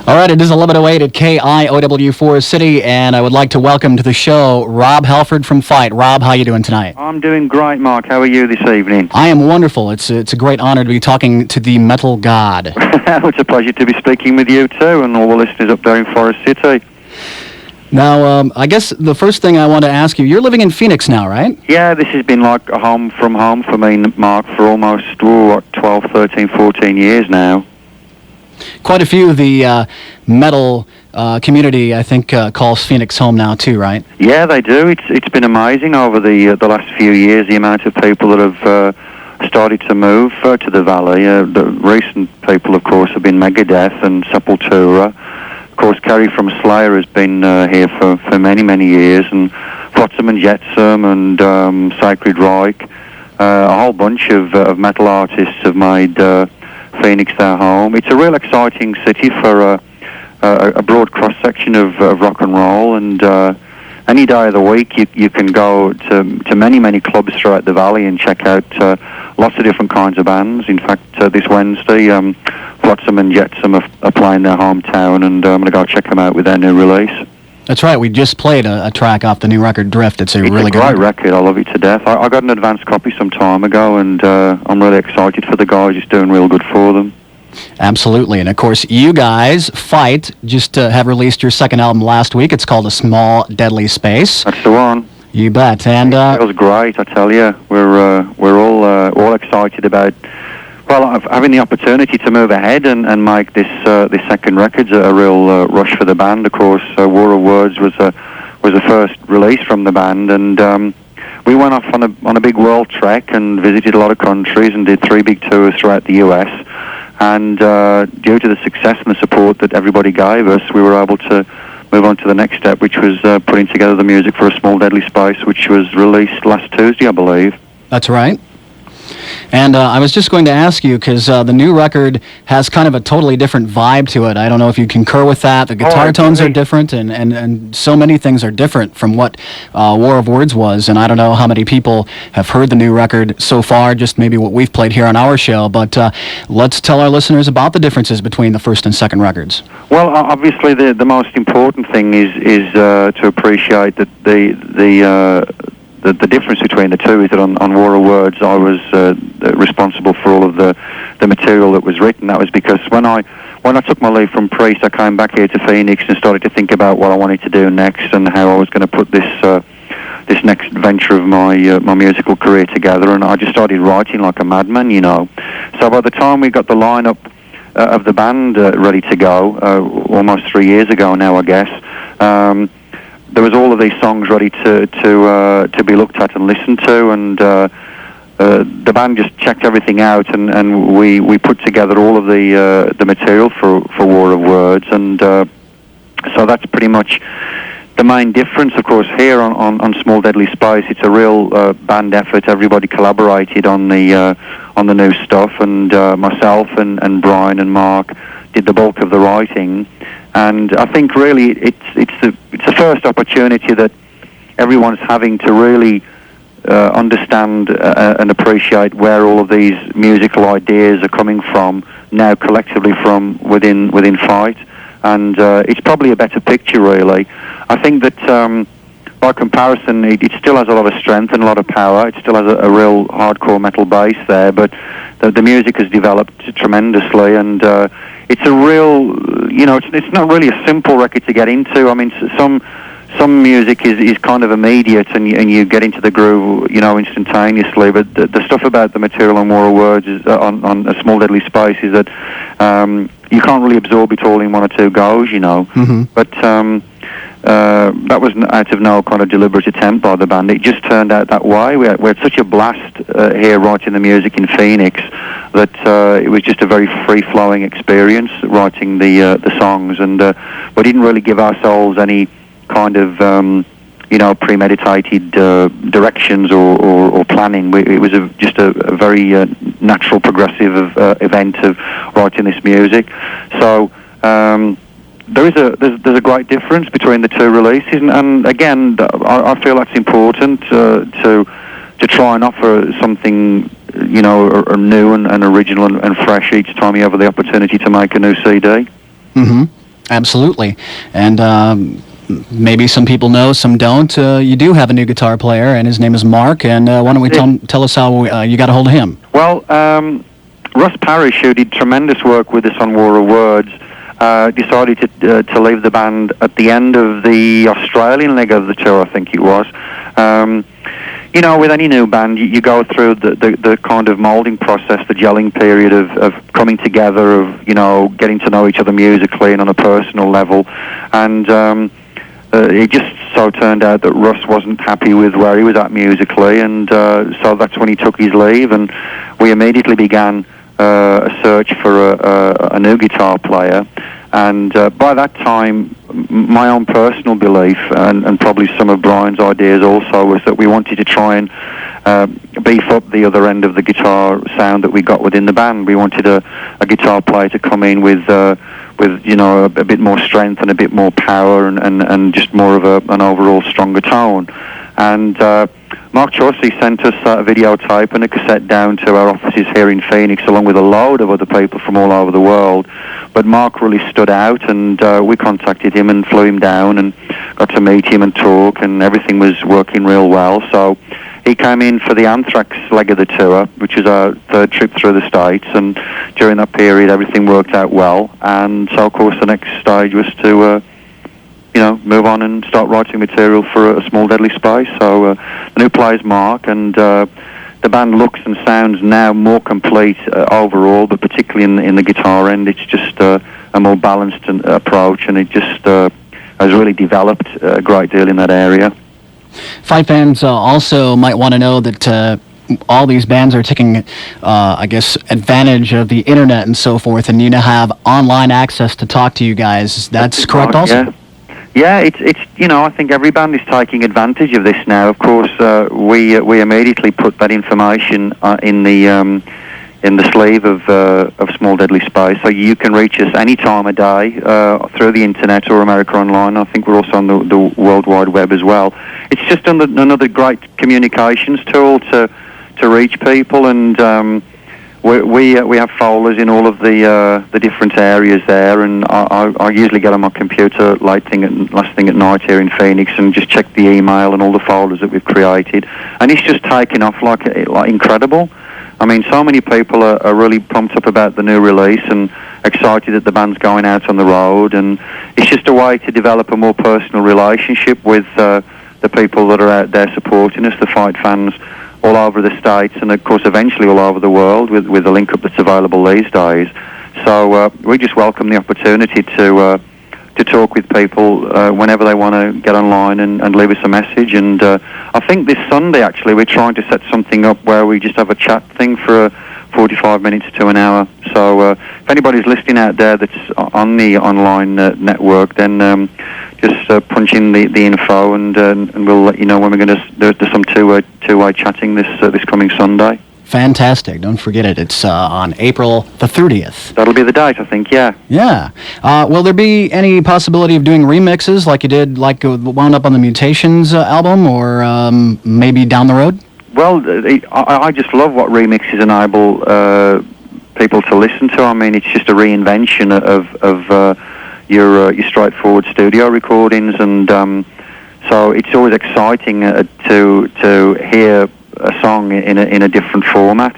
All right, it is 11:08 at KIOW Forest City, and I would like to welcome to the show Rob Halford from Fight. Rob, how are you doing tonight? I'm doing great, Mark. How are you this evening? I am wonderful. It's a great honor to be talking to the metal god. It's a pleasure to be speaking with you too, and all the listeners up there in Forest City. Now, I guess the first thing I want to ask you, you're living in Phoenix now, right? Yeah, this has been like a home from home for me, Mark, for almost 12, 13, 14 years now. Quite a few of the metal community, I think, calls Phoenix home now too, right? Yeah, they do. It's been amazing over the last few years, the amount of people that have started to move to the valley. The recent people, of course, have been Megadeth and Sepultura. Of course, Kerry from Slayer has been here for many, many years, and Flotsam and Jetsam and Sacred Reich. A whole bunch of metal artists have made Phoenix their home. It's a real exciting city for a broad cross-section of rock and roll, and any day of the week you can go to many, many clubs throughout the valley and check out lots of different kinds of bands. In fact, this Wednesday, Flotsam and Jetsam are playing their hometown, and I'm going to go check them out with their new release. That's right. We just played a track off the new record, Drift. It's really good great record. I love it to death. I got an advance copy some time ago, and I'm really excited for the guys. It's doing real good for them. Absolutely. And, of course, you guys, Fight, just have released your second album last week. It's called A Small Deadly Space. That's the one. You bet. And it was great, I tell you. We're all excited about having the opportunity to move ahead and make this second record a real rush for the band. Of course, War of Words was the first release from the band, and we went off on a big world trek and visited a lot of countries and did 3 big tours throughout the US. And due to the success and the support that everybody gave us, we were able to move on to the next step, which was putting together the music for A Small Deadly Space, which was released last Tuesday, I believe. That's right. And I was just going to ask you, because the new record has kind of a totally different vibe to it. I don't know if you concur with that. The guitar tones are different, and so many things are different from what War of Words was. And I don't know how many people have heard the new record so far, just maybe what we've played here on our show. But let's tell our listeners about the differences between the first and second records. Well, obviously the most important thing is to appreciate that the difference between the two is that on War of Words, I was responsible for all of the material that was written. That was because when I took my leave from Priest, I came back here to Phoenix and started to think about what I wanted to do next and how I was going to put this next venture of my musical career together. And I just started writing like a madman, you know. So by the time we got the lineup of the band ready to go, almost 3 years ago now, I guess. There was all of these songs ready to be looked at and listened to, and the band just checked everything out, and we put together all of the material for War of Words, and so that's pretty much the main difference. Of course, here on Small Deadly Space, it's a real band effort. Everybody collaborated on the new stuff, and myself and Brian and Mark did the bulk of the writing. And I think really it's the first opportunity that everyone's having to really understand and appreciate where all of these musical ideas are coming from now collectively from within Fight. And it's probably a better picture, really. I think that by comparison, it still has a lot of strength and a lot of power. It still has a real hardcore metal base there, but the music has developed tremendously, and it's a real, it's not really a simple record to get into. I mean, some music is kind of immediate, and you get into the groove, instantaneously. But the stuff about the material on War of Words is on A Small Deadly Space is that you can't really absorb it all in 1 or 2 goes, Mm-hmm. But that was out of no kind of deliberate attempt by the band. It just turned out that way. We had such a blast here writing the music in Phoenix that it was just a very free-flowing experience writing the songs, and we didn't really give ourselves any kind of premeditated directions or planning. It was just a very natural, progressive event of writing this music. So there's a great difference between the two releases, and again, I feel that's important to try and offer something new and original and fresh each time you have the opportunity to make a new CD. Mm-hmm. Absolutely. And maybe some people know, some don't. You do have a new guitar player, and his name is Mark. And why don't we tell us how you got a hold of him? Well, Russ Parrish, who did tremendous work with us on War of Words, decided to leave the band at the end of the Australian leg of the tour, I think it was. You know, with any new band, you go through the kind of moulding process, the gelling period of coming together, of, you know, getting to know each other musically and on a personal level. And it just so turned out that Russ wasn't happy with where he was at musically, and so that's when he took his leave, and we immediately began a search for a new guitar player. And by that time, my own personal belief, and probably some of Brian's ideas also, was that we wanted to try and beef up the other end of the guitar sound that we got within the band. We wanted a guitar player to come in with you know, a bit more strength and a bit more power, and just more of an overall stronger tone. And Mark Chauncey sent us a videotape and a cassette down to our offices here in Phoenix, along with a load of other people from all over the world. But Mark really stood out, and we contacted him and flew him down and got to meet him and talk, and everything was working real well. So he came in for the Anthrax leg of the tour, which was our third trip through the States, and during that period everything worked out well. And so, of course, the next stage was to you know, move on and start writing material for a Small Deadly Space. So the new player's Mark, and the band looks and sounds now more complete overall, but particularly in the guitar end, it's just a more balanced approach, and it just has really developed a great deal in that area. Fight fans also might want to know that all these bands are taking, I guess, advantage of the internet and so forth, and you now have online access to talk to you guys. That's correct also? Yeah. Yeah, it's you know, I think every band is taking advantage of this now. Of course, we immediately put that information in the sleeve of Small Deadly Space, so you can reach us any time of day through the internet or America Online. I think we're also on the World Wide Web as well. It's just another great communications tool to reach people, and we have folders in all of the different areas there, and I usually get on my computer last thing at night here in Phoenix and just check the email and all the folders that we've created, and it's just taken off like incredible. I mean, so many people are really pumped up about the new release and excited that the band's going out on the road, and it's just a way to develop a more personal relationship with the people that are out there supporting us, the Fight fans all over the States, and of course eventually all over the world with the link up that's available these days. So we just welcome the opportunity to talk with people whenever they want to get online and leave us a message. And I think this Sunday actually we're trying to set something up where we just have a chat thing for 45 minutes to an hour. So if anybody's listening out there that's on the online network, then just punch in the info, and we'll let you know when we're going to do some two-way chatting this coming Sunday. Fantastic. Don't forget it. It's on April the 30th. That'll be the date, I think, yeah. Yeah. Will there be any possibility of doing remixes like you did, like wound up on the Mutations album, or maybe down the road? Well, I just love what remixes enable people to listen to. I mean, it's just a reinvention of your straightforward studio recordings, and so it's always exciting to hear a song in a different format.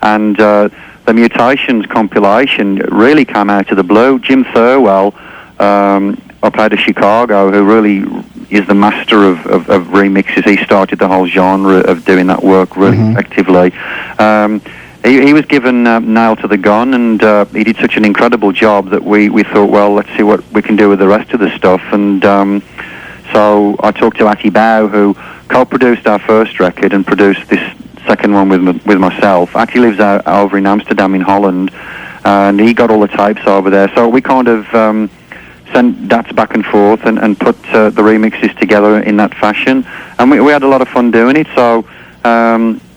And the Mutations compilation really came out of the blue. Jim Thirlwell up out of Chicago, who really is the master of remixes. He started the whole genre of doing that work really effectively. He was given nail to the gun, and he did such an incredible job that we thought, well, let's see what we can do with the rest of the stuff. And so I talked to Aki Bao, who co-produced our first record and produced this second one with myself. Aki lives out over in Amsterdam in Holland, and he got all the tapes over there. So we kind of sent DATs back and forth and put the remixes together in that fashion. And we had a lot of fun doing it. So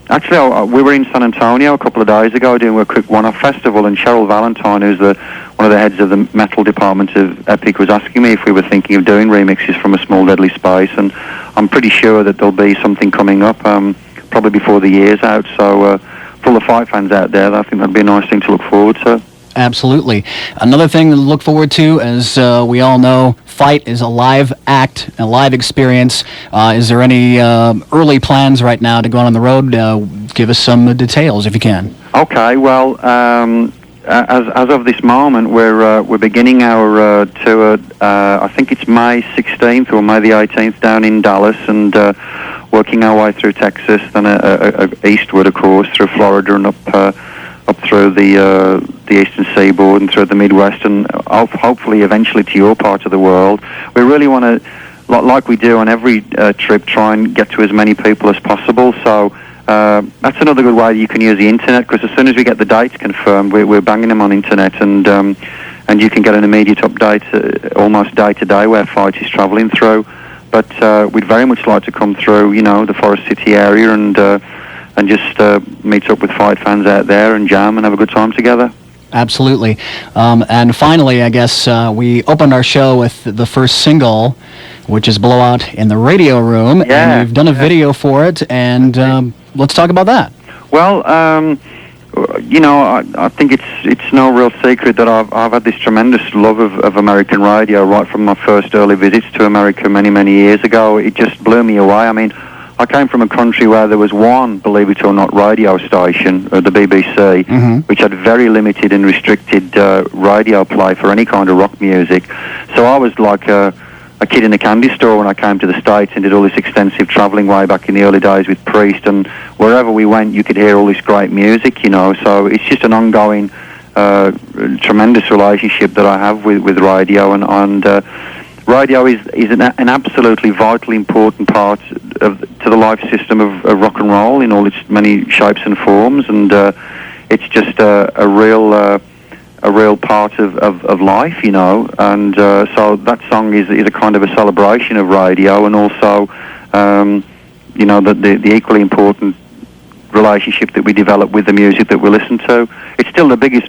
actually, we were in San Antonio a couple of days ago doing a quick one-off festival, and Cheryl Valentine, who's one of the heads of the metal department of Epic, was asking me if we were thinking of doing remixes from A Small Deadly Space, and I'm pretty sure that there'll be something coming up probably before the year's out. So for all the Fight fans out there, I think that'd be a nice thing to look forward to. Absolutely. Another thing to look forward to, as we all know, Fight is a live act, a live experience. Is there any early plans right now to go on the road? Give us some details if you can. Okay, well, as of this moment, we're beginning our tour. I think it's May 16th or May the 18th down in Dallas, and working our way through Texas, then eastward, of course, through Florida and up through the eastern seaboard and through the Midwest, and hopefully eventually to your part of the world. We really want to, like we do on every trip, try and get to as many people as possible. So that's another good way you can use the internet, because as soon as we get the dates confirmed, we're banging them on internet, and you can get an immediate update almost day to day where Fight is travelling through. But we'd very much like to come through, the Forest City area and just meet up with Fight fans out there and jam and have a good time together. Absolutely. And finally, I guess we opened our show with the first single, which is Blowout in the Radio Room. Yeah. And we've done a video for it, and let's talk about that. Well, I think it's no real secret that I've had this tremendous love of American radio right from my first early visits to America many years ago. It just blew me away. I mean, I came from a country where there was one, believe it or not, radio station, the BBC, which had very limited and restricted radio play for any kind of rock music. So I was like a kid in a candy store when I came to the States and did all this extensive travelling way back in the early days with Priest, and wherever we went you could hear all this great music, so it's just an ongoing tremendous relationship that I have with radio, and radio is an absolutely vitally important part to the life system of rock and roll in all its many shapes and forms, and it's just a real part of life, and so that song is a kind of a celebration of radio, and also the equally important relationship that we develop with the music that we listen to. It's still the biggest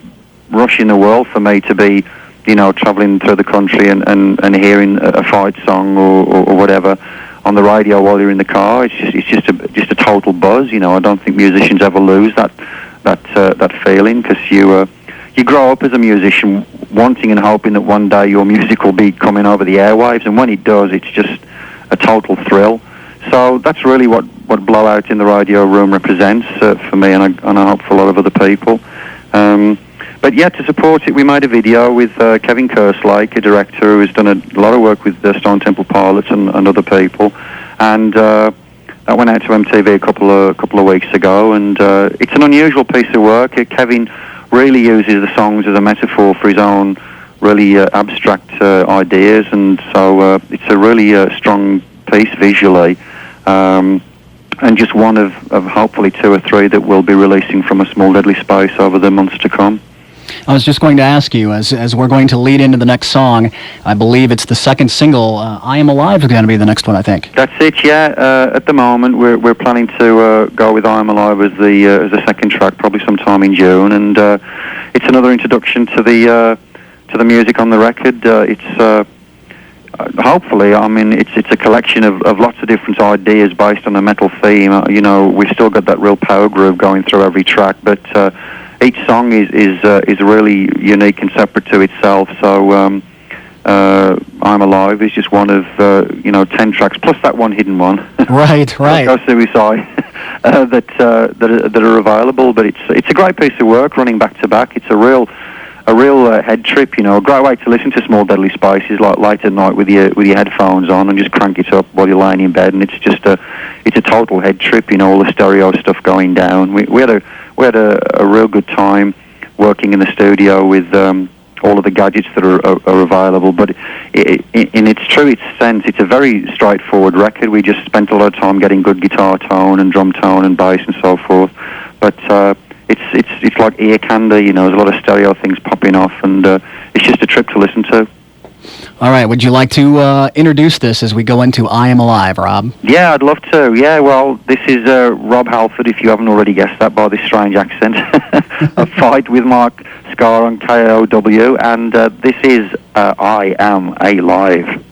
rush in the world for me to be travelling through the country and hearing a Fight song or whatever on the radio while you're in the car. It's just a total buzz. I don't think musicians ever lose that feeling, because you grow up as a musician wanting and hoping that one day your music will be coming over the airwaves, and when it does, it's just a total thrill. So that's really what Blowout in the Radio Room represents for me, and I hope for a lot of other people. But yeah, to support it, we made a video with Kevin Kerslake, a director who has done a lot of work with the Stone Temple Pilots and other people, and that went out to MTV a couple of weeks ago, and it's an unusual piece of work. Kevin really uses the songs as a metaphor for his own really abstract ideas, and so it's a really strong piece visually, and just one of hopefully 2 or 3 that we'll be releasing from A Small Deadly Space over the months to come. I was just going to ask you, as we're going to lead into the next song, I believe it's the second single, I Am Alive is going to be the next one, I think. That's it, yeah. At the moment, we're planning to go with I Am Alive as the second track, probably sometime in June, and it's another introduction to the music on the record. It's hopefully, I mean, it's a collection of lots of different ideas based on a metal theme. We've still got that real power groove going through every track, but each song is really unique and separate to itself. So I'm Alive is just one of 10 tracks plus that one hidden one. Right. Go Suicide that are available. But it's a great piece of work running back to back. It's a real head trip. A great way to listen to Small Deadly Space is like late at night with your headphones on and just crank it up while you're lying in bed, and it's just a total head trip. All the stereo stuff going down. We had a real good time working in the studio with all of the gadgets that are available, but in its truest sense, it's a very straightforward record. We just spent a lot of time getting good guitar tone and drum tone and bass and so forth, but it's like ear candy. There's a lot of stereo things popping off, and it's just a trip to listen to. All right, would you like to introduce this as we go into I Am Alive, Rob? Yeah, I'd love to. Yeah, well, this is Rob Halford, if you haven't already guessed that by this strange accent. A Fight with Mark Skaars on KOW, and this is I Am Alive.